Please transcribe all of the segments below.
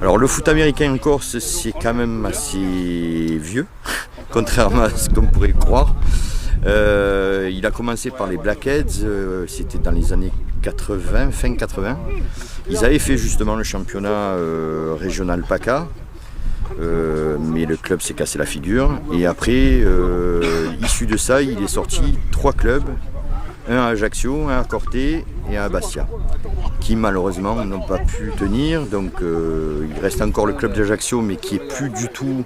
Alors le foot américain en Corse, c'est quand même assez vieux, contrairement à ce qu'on pourrait croire. Il a commencé par les Blackheads, c'était dans les années 80, fin 80. Ils avaient fait justement le championnat régional PACA, mais le club s'est cassé la figure. Et après, issu de ça, il est sorti 3 clubs, un à Ajaccio, un à Corté et un à Bastia, qui malheureusement n'ont pas pu tenir. Donc il reste encore le club d'Ajaccio, mais qui est plus du tout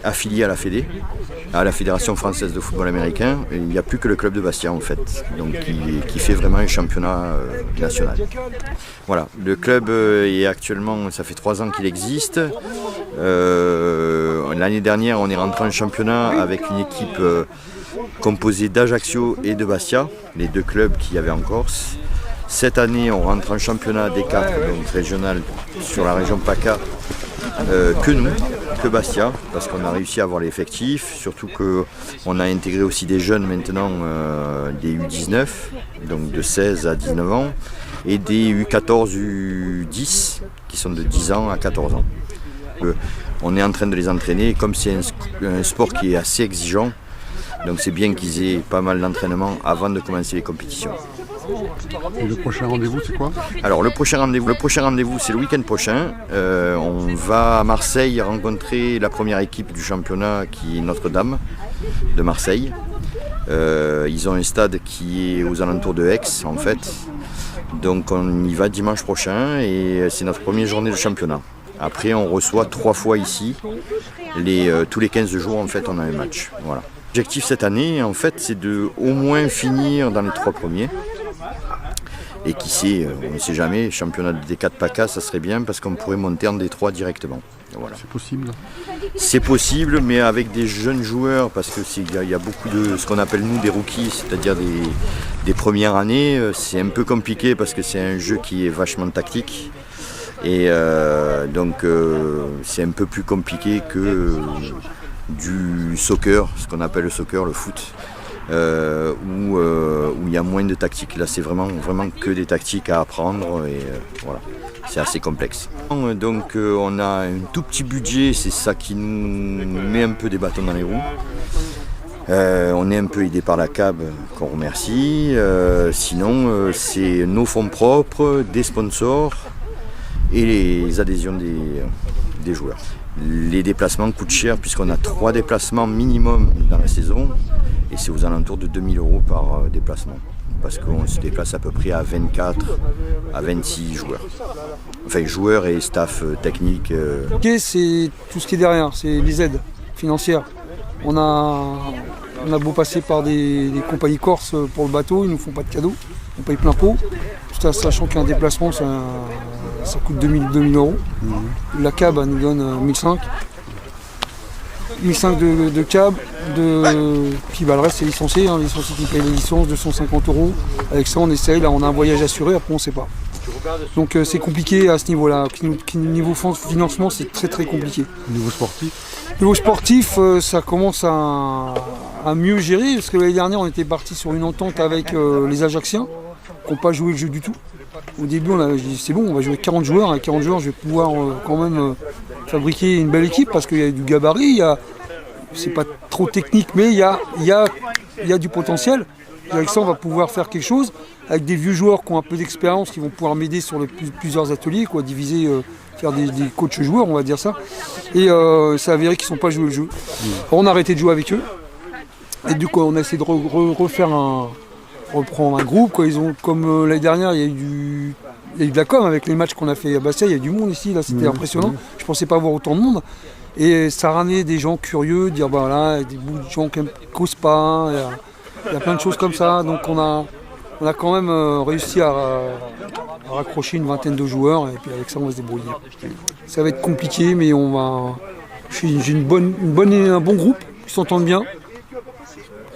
affilié à la Fédé, à la Fédération française de football américain. Il n'y a plus que le club de Bastia en fait, donc qui fait vraiment un championnat national. Voilà, le club est actuellement, ça fait 3 ans qu'il existe. L'année dernière, on est rentré en championnat avec une équipe composée d'Ajaccio et de Bastia, les 2 clubs qu'il y avait en Corse. Cette année, on rentre en championnat des 4, donc régional sur la région PACA, que nous, que Bastia, parce qu'on a réussi à avoir l'effectif, surtout qu'on a intégré aussi des jeunes maintenant, des U19, donc de 16 à 19 ans, et des U14, U10, qui sont de 10 ans à 14 ans. On est en train de les entraîner, comme c'est un sport qui est assez exigeant, donc c'est bien qu'ils aient pas mal d'entraînement avant de commencer les compétitions. Et le prochain rendez-vous, c'est quoi? Alors le prochain rendez-vous, c'est le week-end prochain. On va à Marseille rencontrer la première équipe du championnat qui est Notre-Dame de Marseille. Ils ont un stade qui est aux alentours de Aix en fait. Donc on y va dimanche prochain et c'est notre première journée de championnat. Après on reçoit 3 fois ici. Tous les 15 jours en fait on a un match. Voilà. L'objectif cette année en fait c'est de au moins finir dans les 3 premiers. Et qui sait, on ne sait jamais, championnat des 4 PACA, ça serait bien parce qu'on pourrait monter en D3 directement. Voilà. C'est possible? C'est possible, mais avec des jeunes joueurs, parce qu'il y a beaucoup de ce qu'on appelle nous des rookies, c'est-à-dire des premières années. C'est un peu compliqué parce que c'est un jeu qui est vachement tactique. Et donc c'est un peu plus compliqué que du soccer, ce qu'on appelle le soccer, le foot. Où il y a moins de tactique. Là, c'est vraiment que des tactiques à apprendre et voilà, c'est assez complexe. Donc, on a un tout petit budget, c'est ça qui nous met un peu des bâtons dans les roues. On est un peu aidé par la CAB, qu'on remercie. Sinon, c'est nos fonds propres, des sponsors et les adhésions des joueurs. Les déplacements coûtent cher puisqu'on a 3 déplacements minimum dans la saison et c'est aux alentours de 2 000 € par déplacement parce qu'on se déplace à peu près à 24 à 26 joueurs. Enfin joueurs et staff technique. C'est tout ce qui est derrière, c'est les aides financières. On a beau passer par des compagnies corses pour le bateau, ils ne nous font pas de cadeaux, on paye plein pot, tout en sachant qu'un déplacement ça coûte 2 000 €. La cab nous donne 1 500 de cab, puis le reste c'est licencié, les licenciés qui payent les licences, 250 €. Avec ça on essaye, là on a un voyage assuré, après on ne sait pas. Donc c'est compliqué à ce niveau-là. Niveau financement c'est très compliqué. Niveau sportif? Niveau sportif, ça commence à mieux gérer, parce que l'année dernière on était parti sur une entente avec les Ajacciens, qui n'ont pas joué le jeu du tout. Au début, on a dit c'est bon, on va jouer 40 joueurs. Avec 40 joueurs, je vais pouvoir quand même fabriquer une belle équipe parce qu'il y a du gabarit. C'est pas trop technique, mais il y a du potentiel. Et avec ça, on va pouvoir faire quelque chose avec des vieux joueurs qui ont un peu d'expérience, qui vont pouvoir m'aider sur plusieurs ateliers, diviser, faire des coachs joueurs, on va dire ça. Et ça a avéré qu'ils ne sont pas joués le jeu. Alors, on a arrêté de jouer avec eux. Et du coup, on a essayé de reprendre un groupe, comme l'année dernière, il y a eu de la com avec les matchs qu'on a fait à Bastia, il y a du monde ici, là c'était impressionnant. Je ne pensais pas voir autant de monde. Et ça ramenait des gens curieux, dire voilà, des gens qui ne causent pas, il y a plein de choses comme ça. Donc on a quand même réussi à raccrocher une vingtaine de joueurs et puis avec ça on va se débrouiller. Ça va être compliqué, mais j'ai un bon groupe qui s'entendent bien.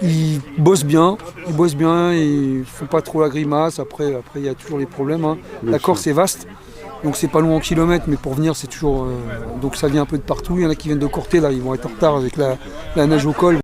Ils bossent bien, ils font pas trop la grimace. Après il y a toujours les problèmes. La Corse est vaste, donc c'est pas loin en kilomètres, mais pour venir c'est toujours. Donc ça vient un peu de partout. Il y en a qui viennent de Corté, là, ils vont être en retard avec la neige au col.